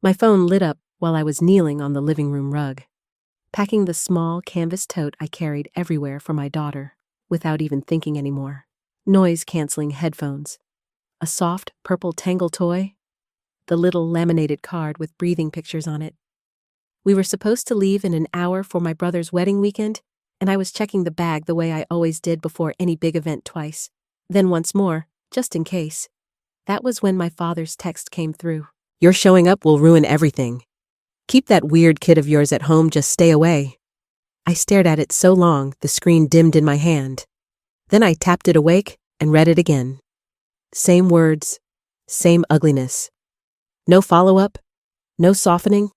My phone lit up while I was kneeling on the living room rug, packing the small canvas tote I carried everywhere for my daughter, without even thinking anymore. Noise-canceling headphones, a soft purple Tangle toy, the little laminated card with breathing pictures on it. We were supposed to leave in an hour for my brother's wedding weekend, and I was checking the bag the way I always did before any big event twice. Then once more, just in case. That was when my father's text came through. "Your showing up will ruin everything. Keep that weird kid of yours at home, just stay away." I stared at it so long the screen dimmed in my hand. Then I tapped it awake and read it again. Same words, same ugliness. No follow-up, no softening.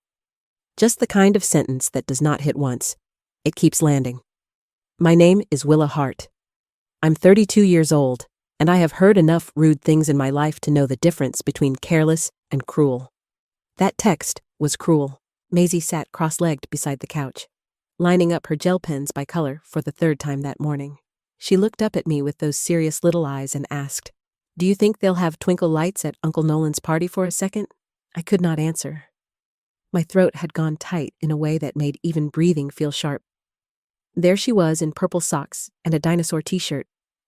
Just the kind of sentence that does not hit once. It keeps landing. My name is Willa Hart. I'm 32 years old, and I have heard enough rude things in my life to know the difference between careless and cruel. That text was cruel. Maisie sat cross-legged beside the couch, lining up her gel pens by color for the third time that morning. She looked up at me with those serious little eyes and asked, "Do you think they'll have twinkle lights at Uncle Nolan's party for a second?" I could not answer. My throat had gone tight in a way that made even breathing feel sharp. There she was in purple socks and a dinosaur t-shirt,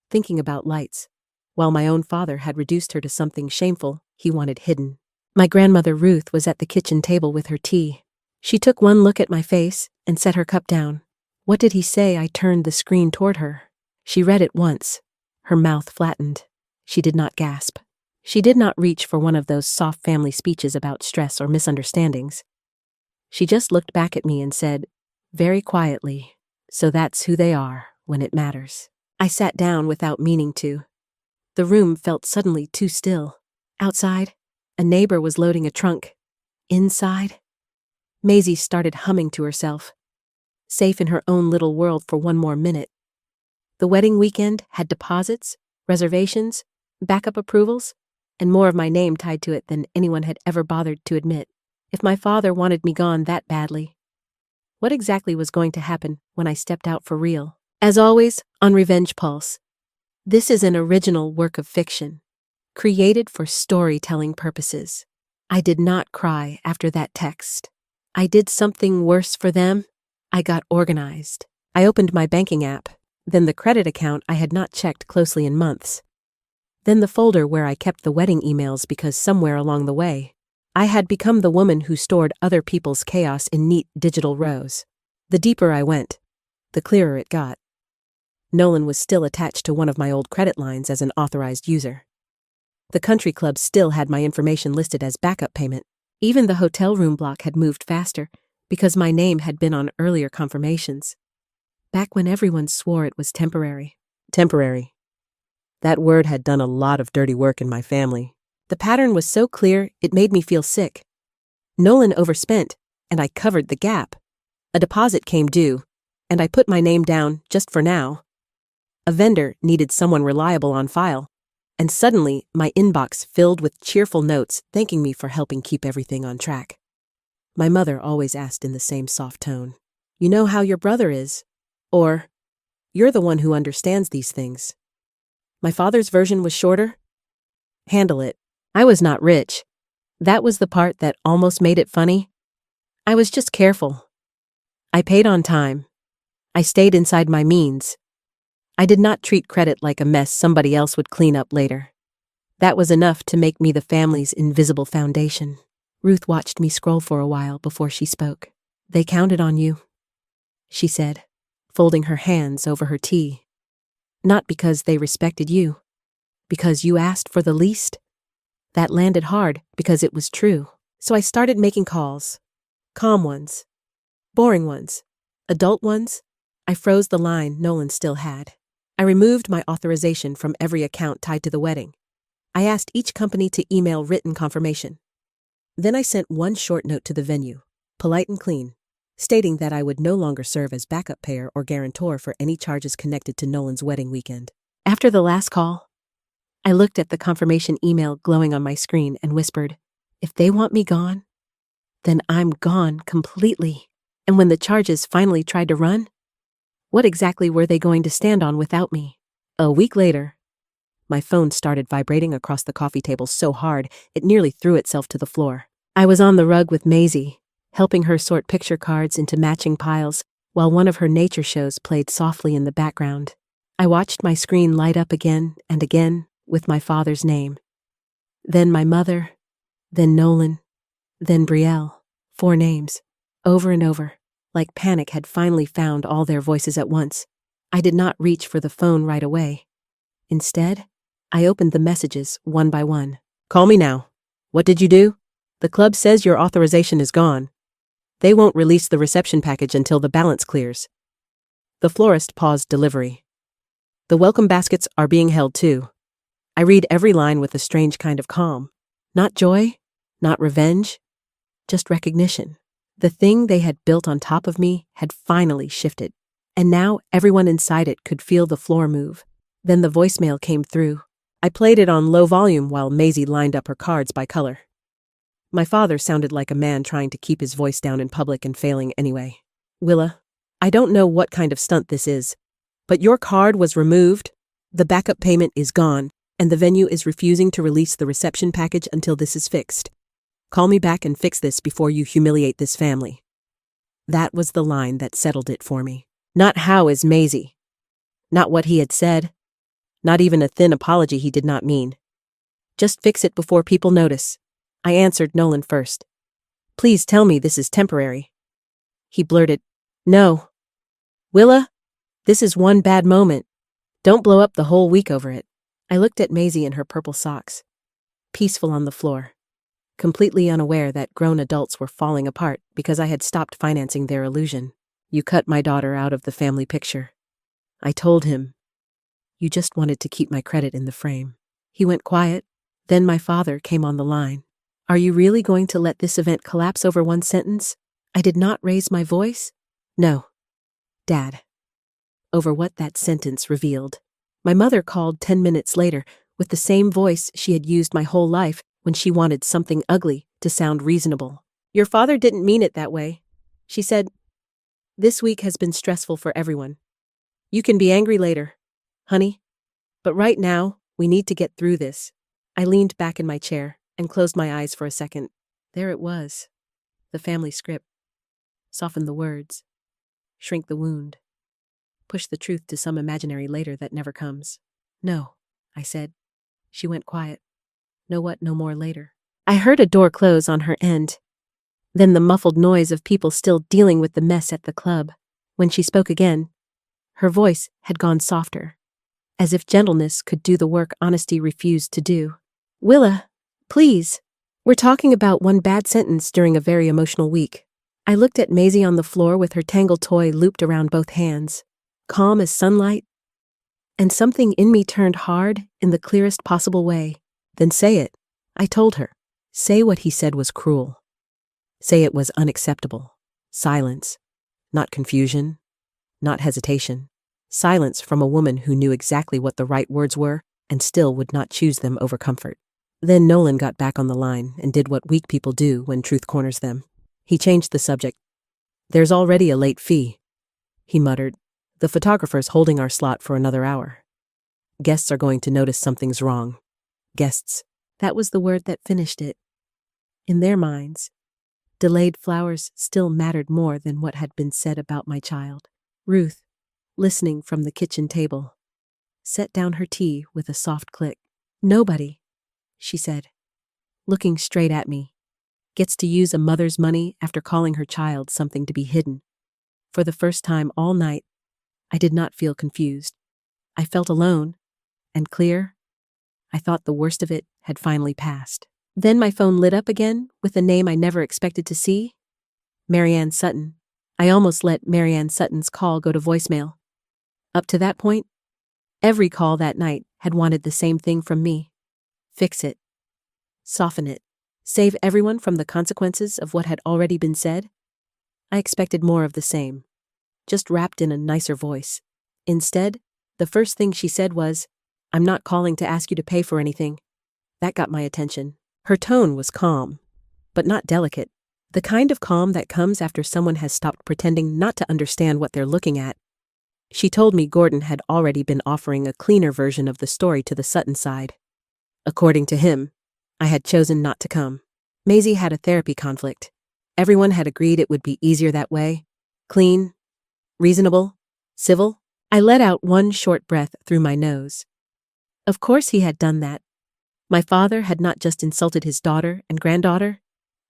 thinking about lights, while my own father had reduced her to something shameful he wanted hidden. My grandmother Ruth was at the kitchen table with her tea. She took one look at my face and set her cup down. What did he say? I turned the screen toward her. She read it once. Her mouth flattened. She did not gasp. She did not reach for one of those soft family speeches about stress or misunderstandings. She just looked back at me and said, very quietly, "So that's who they are when it matters." I sat down without meaning to. The room felt suddenly too still. Outside, a neighbor was loading a trunk. Inside, Maisie started humming to herself, safe in her own little world for one more minute. The wedding weekend had deposits, reservations, backup approvals, and more of my name tied to it than anyone had ever bothered to admit. If my father wanted me gone that badly, what exactly was going to happen when I stepped out for real? As always, on Revenge Pulse, this is an original work of fiction, created for storytelling purposes. I did not cry after that text. I did something worse for them. I got organized. I opened my banking app, then the credit account I had not checked closely in months. Then the folder where I kept the wedding emails because somewhere along the way, I had become the woman who stored other people's chaos in neat digital rows. The deeper I went, the clearer it got. Nolan was still attached to one of my old credit lines as an authorized user. The country club still had my information listed as backup payment. Even the hotel room block had moved faster because my name had been on earlier confirmations. Back when everyone swore it was temporary. Temporary. That word had done a lot of dirty work in my family. The pattern was so clear it made me feel sick. Nolan overspent, and I covered the gap. A deposit came due, and I put my name down just for now. A vendor needed someone reliable on file, and suddenly my inbox filled with cheerful notes thanking me for helping keep everything on track. My mother always asked in the same soft tone, "You know how your brother is?" Or, "You're the one who understands these things." My father's version was shorter. "Handle it. I was not rich. That was the part that almost made it funny. I was just careful. I paid on time. I stayed inside my means. I did not treat credit like a mess somebody else would clean up later. That was enough to make me the family's invisible foundation." Ruth watched me scroll for a while before she spoke. "They counted on you," she said, folding her hands over her tea. "Not because they respected you, because you asked for the least." That landed hard because it was true. So I started making calls. Calm ones. Boring ones. Adult ones. I froze the line Nolan still had. I removed my authorization from every account tied to the wedding. I asked each company to email written confirmation. Then I sent one short note to the venue, polite and clean, stating that I would no longer serve as backup payer or guarantor for any charges connected to Nolan's wedding weekend. After the last call, I looked at the confirmation email glowing on my screen and whispered, "If they want me gone, then I'm gone completely." And when the charges finally tried to run, what exactly were they going to stand on without me? A week later, my phone started vibrating across the coffee table so hard it nearly threw itself to the floor. I was on the rug with Maisie, helping her sort picture cards into matching piles while one of her nature shows played softly in the background. I watched my screen light up again and again with my father's name. Then my mother, then Nolan, then Brielle. 4 names, over and over, like panic had finally found all their voices at once. I did not reach for the phone right away. Instead, I opened the messages one by one. Call me now. What did you do? The club says your authorization is gone. They won't release the reception package until the balance clears. The florist paused delivery. The welcome baskets are being held too. I read every line with a strange kind of calm. Not joy, not revenge, just recognition. The thing they had built on top of me had finally shifted, and now everyone inside it could feel the floor move. Then the voicemail came through. I played it on low volume while Maisie lined up her cards by color. My father sounded like a man trying to keep his voice down in public and failing anyway. Willa, I don't know what kind of stunt this is, but your card was removed, the backup payment is gone, and the venue is refusing to release the reception package until this is fixed. Call me back and fix this before you humiliate this family. That was the line that settled it for me. Not how is Maisie. Not what he had said. Not even a thin apology he did not mean. Just fix it before people notice. I answered Nolan first. Please tell me this is temporary. He blurted, No. Willa, this is one bad moment. Don't blow up the whole week over it. I looked at Maisie in her purple socks, peaceful on the floor, completely unaware that grown adults were falling apart because I had stopped financing their illusion. You cut my daughter out of the family picture. I told him. You just wanted to keep my credit in the frame. He went quiet. Then my father came on the line. Are you really going to let this event collapse over one sentence? I did not raise my voice. No. Dad. Over what that sentence revealed. My mother called 10 minutes later with the same voice she had used my whole life when she wanted something ugly to sound reasonable. Your father didn't mean it that way. She said, This week has been stressful for everyone. You can be angry later, honey. But right now, we need to get through this. I leaned back in my chair and closed my eyes for a second. There it was. The family script. Soften the words. Shrink the wound. Push the truth to some imaginary later that never comes. No, I said. She went quiet. No what, no more later. I heard a door close on her end. Then the muffled noise of people still dealing with the mess at the club. When she spoke again, her voice had gone softer, as if gentleness could do the work honesty refused to do. Willa, please. We're talking about one bad sentence during a very emotional week. I looked at Maisie on the floor with her tangled toy looped around both hands, calm as sunlight, and something in me turned hard in the clearest possible way. Then say it, I told her. Say what he said was cruel. Say it was unacceptable. Silence, not confusion, not hesitation. Silence from a woman who knew exactly what the right words were and still would not choose them over comfort. Then Nolan got back on the line and did what weak people do when truth corners them. He changed the subject. There's already a late fee, he muttered. The photographer's holding our slot for another hour. Guests are going to notice something's wrong. Guests. That was the word that finished it. In their minds, delayed flowers still mattered more than what had been said about my child. Ruth, listening from the kitchen table, set down her tea with a soft click. Nobody, she said, looking straight at me, gets to use a mother's money after calling her child something to be hidden. For the first time all night, I did not feel confused. I felt alone and clear. I thought the worst of it had finally passed. Then my phone lit up again with a name I never expected to see. Marianne Sutton. I almost let Marianne Sutton's call go to voicemail. Up to that point, every call that night had wanted the same thing from me. Fix it. Soften it. Save everyone from the consequences of what had already been said. I expected more of the same, just wrapped in a nicer voice. Instead, the first thing she said was, I'm not calling to ask you to pay for anything. That got my attention. Her tone was calm, but not delicate. The kind of calm that comes after someone has stopped pretending not to understand what they're looking at. She told me Gordon had already been offering a cleaner version of the story to the Sutton side. According to him, I had chosen not to come. Maisie had a therapy conflict. Everyone had agreed it would be easier that way. Clean, reasonable, civil. I let out one short breath through my nose. Of course he had done that. My father had not just insulted his daughter and granddaughter.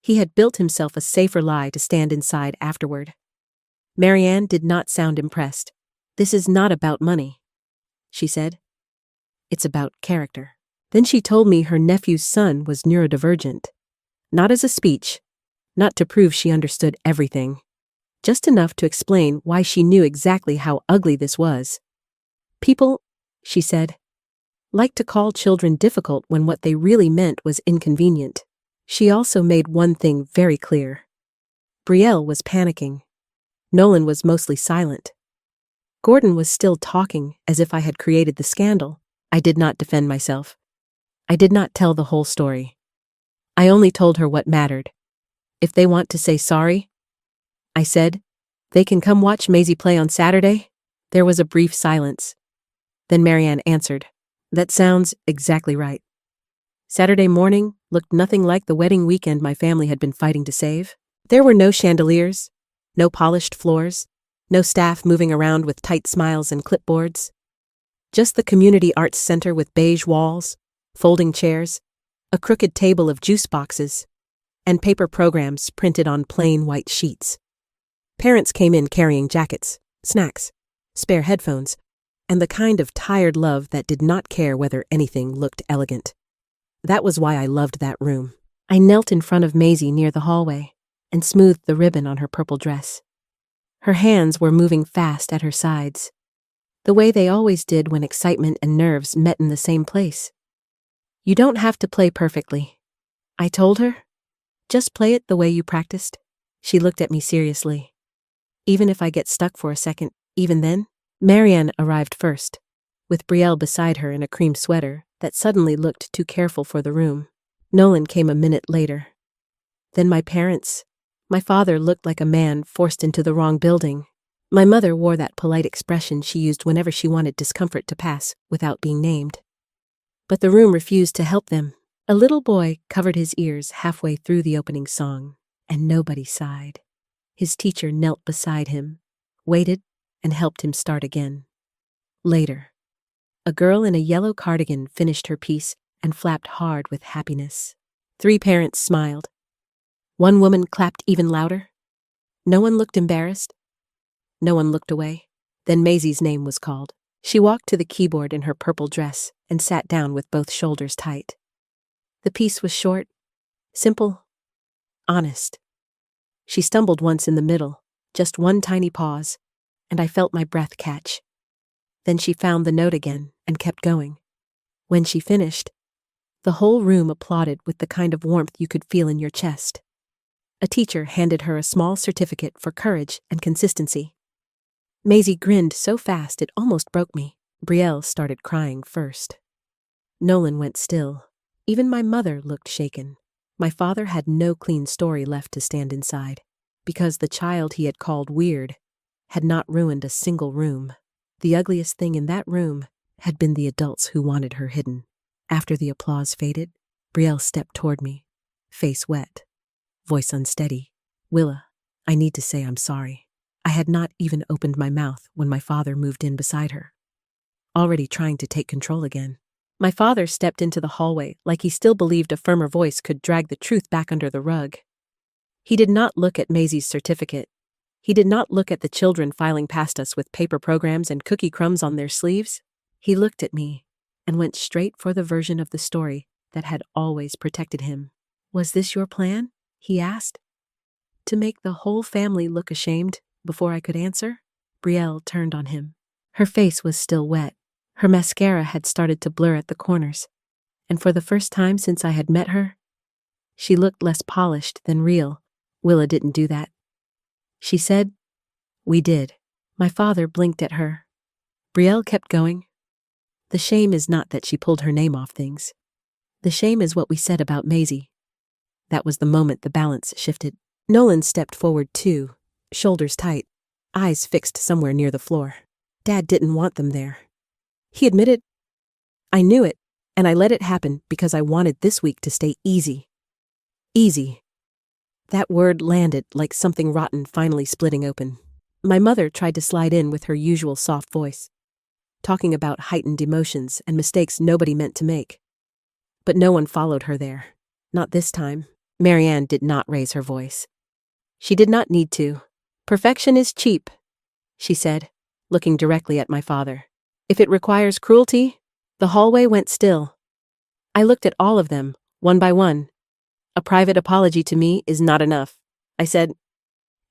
He had built himself a safer lie to stand inside afterward. Marianne did not sound impressed. "This is not about money," she said. "It's about character." Then she told me her nephew's son was neurodivergent. Not as a speech, not to prove she understood everything, just enough to explain why she knew exactly how ugly this was. "People," she said, "like to call children difficult when what they really meant was inconvenient." She also made one thing very clear. Brielle was panicking. Nolan was mostly silent. Gordon was still talking as if I had created the scandal. I did not defend myself. I did not tell the whole story. I only told her what mattered. "If they want to say sorry," I said, "they can come watch Maisie play on Saturday." There was a brief silence. Then Marianne answered, "That sounds exactly right." Saturday morning looked nothing like the wedding weekend my family had been fighting to save. There were no chandeliers, no polished floors, no staff moving around with tight smiles and clipboards. Just the community arts center with beige walls, folding chairs, a crooked table of juice boxes, and paper programs printed on plain white sheets. Parents came in carrying jackets, snacks, spare headphones, and the kind of tired love that did not care whether anything looked elegant. That was why I loved that room. I knelt in front of Maisie near the hallway and smoothed the ribbon on her purple dress. Her hands were moving fast at her sides, the way they always did when excitement and nerves met in the same place. "You don't have to play perfectly," I told her. "Just play it the way you practiced." She looked at me seriously. "Even if I get stuck for a second, even then?" Marianne arrived first, with Brielle beside her in a cream sweater that suddenly looked too careful for the room. Nolan came a minute later. Then my parents. My father looked like a man forced into the wrong building. My mother wore that polite expression she used whenever she wanted discomfort to pass without being named. But the room refused to help them. A little boy covered his ears halfway through the opening song, and nobody sighed. His teacher knelt beside him, waited, and helped him start again. Later, a girl in a yellow cardigan finished her piece and flapped hard with happiness. 3 parents smiled. One woman clapped even louder. No one looked embarrassed. No one looked away. Then Maisie's name was called. She walked to the keyboard in her purple dress and sat down with both shoulders tight. The piece was short, simple, honest. She stumbled once in the middle, just one tiny pause, and I felt my breath catch. Then she found the note again and kept going. When she finished, the whole room applauded with the kind of warmth you could feel in your chest. A teacher handed her a small certificate for courage and consistency. Maisie grinned so fast it almost broke me. Brielle started crying first. Nolan went still. Even my mother looked shaken. My father had no clean story left to stand inside, because the child he had called weird had not ruined a single room. The ugliest thing in that room had been the adults who wanted her hidden. After the applause faded, Brielle stepped toward me, face wet, voice unsteady. "Willa, I need to say I'm sorry." I had not even opened my mouth when my father moved in beside her, already trying to take control again. My father stepped into the hallway like he still believed a firmer voice could drag the truth back under the rug. He did not look at Maisie's certificate. He did not look at the children filing past us with paper programs and cookie crumbs on their sleeves. He looked at me and went straight for the version of the story that had always protected him. "Was this your plan?" he asked. "To make the whole family look ashamed?" Before I could answer, Brielle turned on him. Her face was still wet. Her mascara had started to blur at the corners, and for the first time since I had met her, she looked less polished than real. "Willa didn't do that," she said. "We did." My father blinked at her. Brielle kept going. "The shame is not that she pulled her name off things. The shame is what we said about Maisie." That was the moment the balance shifted. Nolan stepped forward too, shoulders tight, eyes fixed somewhere near the floor. Dad didn't want them there. He admitted, "I knew it, and I let it happen because I wanted this week to stay easy." Easy. That word landed like something rotten finally splitting open. My mother tried to slide in with her usual soft voice, talking about heightened emotions and mistakes nobody meant to make. But no one followed her there. Not this time. Marianne did not raise her voice. She did not need to. Perfection is cheap, she said, looking directly at my father. If it requires cruelty, the hallway went still. I looked at all of them, one by one. A private apology to me is not enough. I said,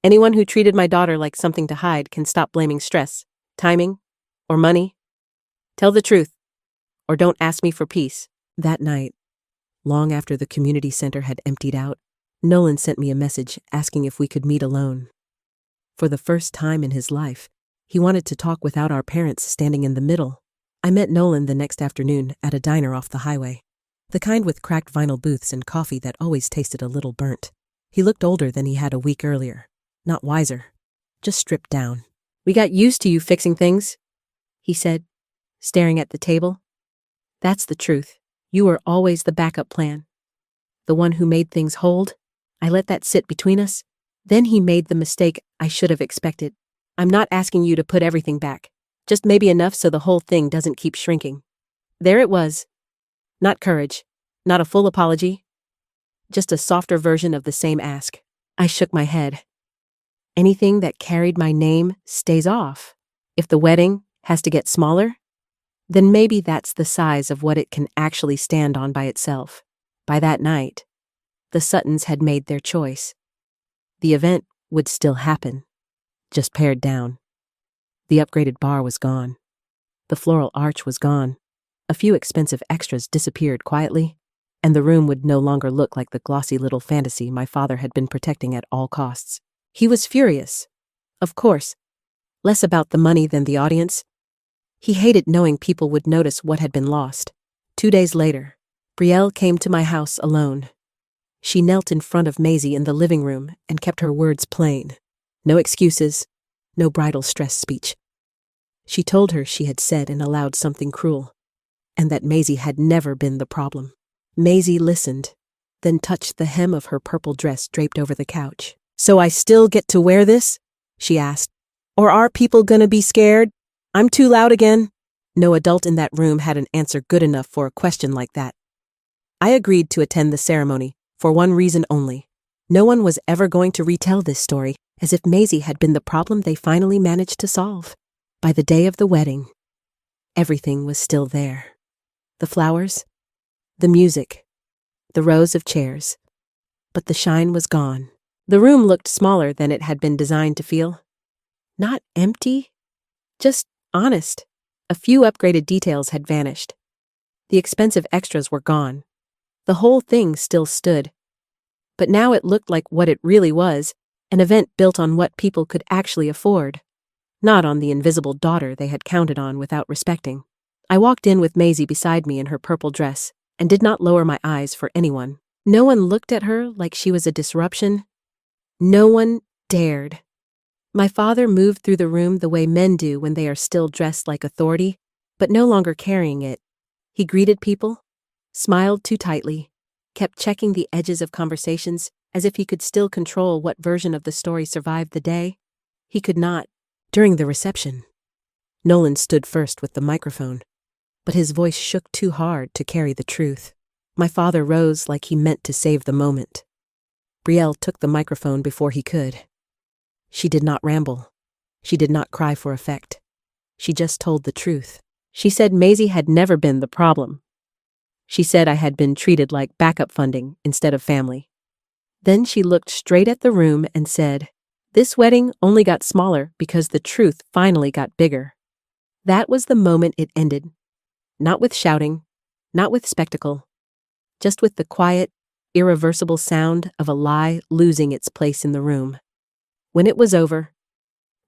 anyone who treated my daughter like something to hide can stop blaming stress, timing, or money. Tell the truth, or don't ask me for peace. That night, long after the community center had emptied out, Nolan sent me a message asking if we could meet alone. For the first time in his life, he wanted to talk without our parents standing in the middle. I met Nolan the next afternoon at a diner off the highway. The kind with cracked vinyl booths and coffee that always tasted a little burnt. He looked older than he had a week earlier. Not wiser. Just stripped down. We got used to you fixing things, he said, staring at the table. That's the truth. You were always the backup plan. The one who made things hold. I let that sit between us. Then he made the mistake I should have expected. I'm not asking you to put everything back. Just maybe enough so the whole thing doesn't keep shrinking. There it was. Not courage. Not a full apology. Just a softer version of the same ask. I shook my head. Anything that carried my name stays off. If the wedding has to get smaller, then maybe that's the size of what it can actually stand on by itself. By that night, the Suttons had made their choice. The event would still happen, just pared down. The upgraded bar was gone. The floral arch was gone. A few expensive extras disappeared quietly, and the room would no longer look like the glossy little fantasy my father had been protecting at all costs. He was furious, of course, less about the money than the audience. He hated knowing people would notice what had been lost. 2 days later, Brielle came to my house alone. She knelt in front of Maisie in the living room and kept her words plain. No excuses, no bridal stress speech. She told her she had said and allowed something cruel, and that Maisie had never been the problem. Maisie listened, then touched the hem of her purple dress draped over the couch. So I still get to wear this? She asked. Or are people gonna be scared? I'm too loud again? No adult in that room had an answer good enough for a question like that. I agreed to attend the ceremony, for one reason only. No one was ever going to retell this story as if Maisie had been the problem they finally managed to solve. By the day of the wedding, everything was still there. The flowers, the music, the rows of chairs. But the shine was gone. The room looked smaller than it had been designed to feel. Not empty, just honest. A few upgraded details had vanished. The expensive extras were gone. The whole thing still stood. But now it looked like what it really was, an event built on what people could actually afford, not on the invisible daughter they had counted on without respecting. I walked in with Maisie beside me in her purple dress and did not lower my eyes for anyone. No one looked at her like she was a disruption. No one dared. My father moved through the room the way men do when they are still dressed like authority, but no longer carrying it. He greeted people, smiled too tightly, kept checking the edges of conversations as if he could still control what version of the story survived the day. He could not. During the reception, Nolan stood first with the microphone, but his voice shook too hard to carry the truth. My father rose like he meant to save the moment. Brielle took the microphone before he could. She did not ramble. She did not cry for effect. She just told the truth. She said Maisie had never been the problem. She said I had been treated like backup funding instead of family. Then she looked straight at the room and said, "This wedding only got smaller because the truth finally got bigger." That was the moment it ended. Not with shouting, not with spectacle, just with the quiet, irreversible sound of a lie losing its place in the room. When it was over,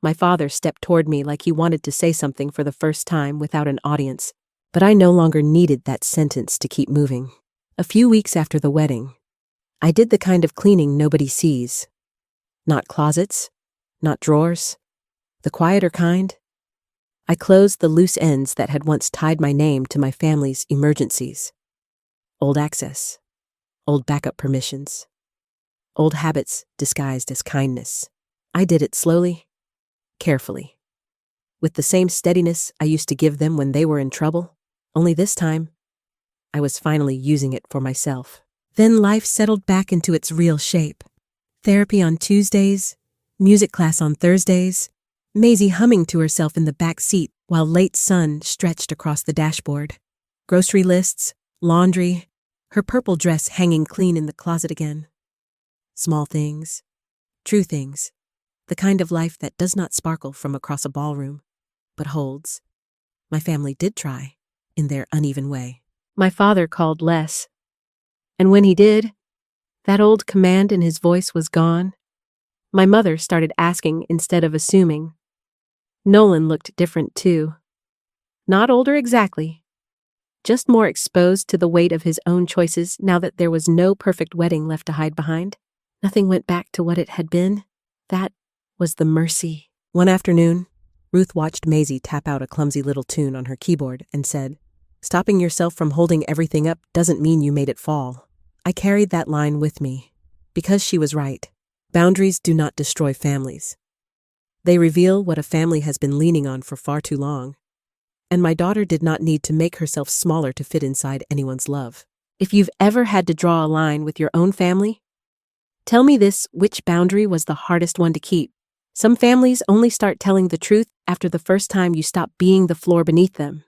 my father stepped toward me like he wanted to say something for the first time without an audience, but I no longer needed that sentence to keep moving. A few weeks after the wedding, I did the kind of cleaning nobody sees. Not closets, not drawers, the quieter kind. I closed the loose ends that had once tied my name to my family's emergencies. Old access, old backup permissions, Old habits disguised as kindness. I did it slowly, carefully, with the same steadiness I used to give them when they were in trouble, only this time, I was finally using it for myself. Then life settled back into its real shape. Therapy on Tuesdays, music class on Thursdays, Maisie humming to herself in the back seat while late sun stretched across the dashboard. Grocery lists, laundry, her purple dress hanging clean in the closet again. Small things, true things, the kind of life that does not sparkle from across a ballroom, but holds. My family did try, in their uneven way. My father called less. And when he did, that old command in his voice was gone. My mother started asking instead of assuming. Nolan looked different too. Not older exactly, just more exposed to the weight of his own choices now that there was no perfect wedding left to hide behind. Nothing went back to what it had been. That was the mercy. One afternoon, Ruth watched Maisie tap out a clumsy little tune on her keyboard and said, "Stopping yourself from holding everything up doesn't mean you made it fall." I carried that line with me, because she was right. Boundaries do not destroy families. They reveal what a family has been leaning on for far too long. And my daughter did not need to make herself smaller to fit inside anyone's love. If you've ever had to draw a line with your own family, tell me which boundary was the hardest one to keep? Some families only start telling the truth after the first time you stop being the floor beneath them.